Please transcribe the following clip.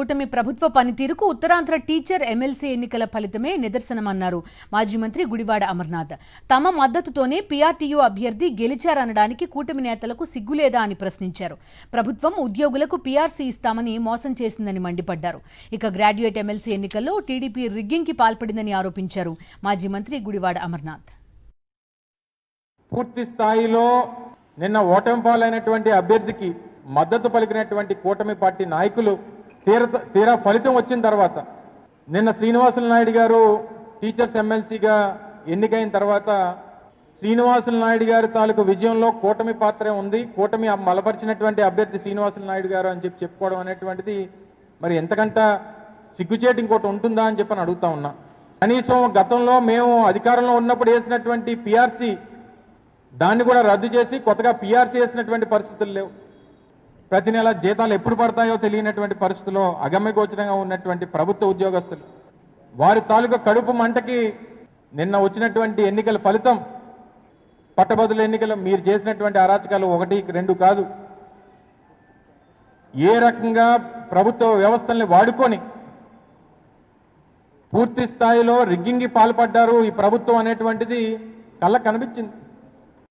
కూటమి ప్రభుత్వ పనితీరుకు ఉత్తరాంధ్ర టీచర్ ఎమ్మెల్సీ ఎన్నికల ఫలితమే నిదర్శనమన్నారు మాజీ మంత్రి గుడివాడ అమర్నాథ్. తమ మద్దతుతోనే పీఆర్టీయూ అభ్యర్థి గెలిచారనడానికి కూటమి నేతలకు సిగ్గులేదా అని ప్రశ్నించారు. ప్రభుత్వం ఉద్యోగులకు పీఆర్సీ ఇస్తామని మోసం చేసిందని మండిపడ్డారు. ఇక గ్రాడ్యుయేట్ ఎమ్మెల్సీ ఎన్నికల్లో టీడీపీ రిగ్గింగ్కి పాల్పడిందని ఆరోపించారు మాజీ మంత్రి గుడివాడ అమర్నాథ్. పూర్తి స్థాయిలో నిన్న ఓటమి పాలైనటువంటి అభ్యర్థికి మద్దతు పలికినటువంటి కూటమి పార్టీ నాయకులు తీరా ఫలితం వచ్చిన తర్వాత నిన్న శ్రీనివాసులు నాయుడు గారు టీచర్స్ ఎమ్మెల్సీగా ఎన్నికైన తర్వాత శ్రీనివాసులు నాయుడు గారి తాలూకు విజయంలో కూటమి పాత్రే ఉంది, కూటమి బలపరిచినటువంటి అభ్యర్థి శ్రీనివాసులు నాయుడు గారు అని చెప్పుకోవడం అనేటువంటిది మరి ఎంతకంట సిగ్గుచేటు ఇంకోటి ఉంటుందా అని చెప్పని అడుగుతా ఉన్నా. కనీసం గతంలో మేము అధికారంలో ఉన్నప్పుడు వేసినటువంటి పీఆర్సీ దాన్ని కూడా రద్దు చేసి కొత్తగా పీఆర్సీ వేసినటువంటి పరిస్థితులు లేవు. ప్రతి నెల జీతాలు ఎప్పుడు పడతాయో తెలియనటువంటి పరిస్థితుల్లో అగమ్యగోచరంగా ఉన్నటువంటి ప్రభుత్వ ఉద్యోగస్తులు వారి తాలూకా కడుపు మంటకి నిన్న వచ్చినటువంటి ఎన్నికల ఫలితం, పట్టభద్రుల ఎన్నికలు మీరు చేసినటువంటి అరాచకాలు 1, 2 కాదు. ఏ రకంగా ప్రభుత్వ వ్యవస్థల్ని వాడుకొని పూర్తి స్థాయిలో రిగ్గింగ్కి పాల్పడ్డారు ఈ ప్రభుత్వం అనేటువంటిది కళ్ళకు కనిపించింది.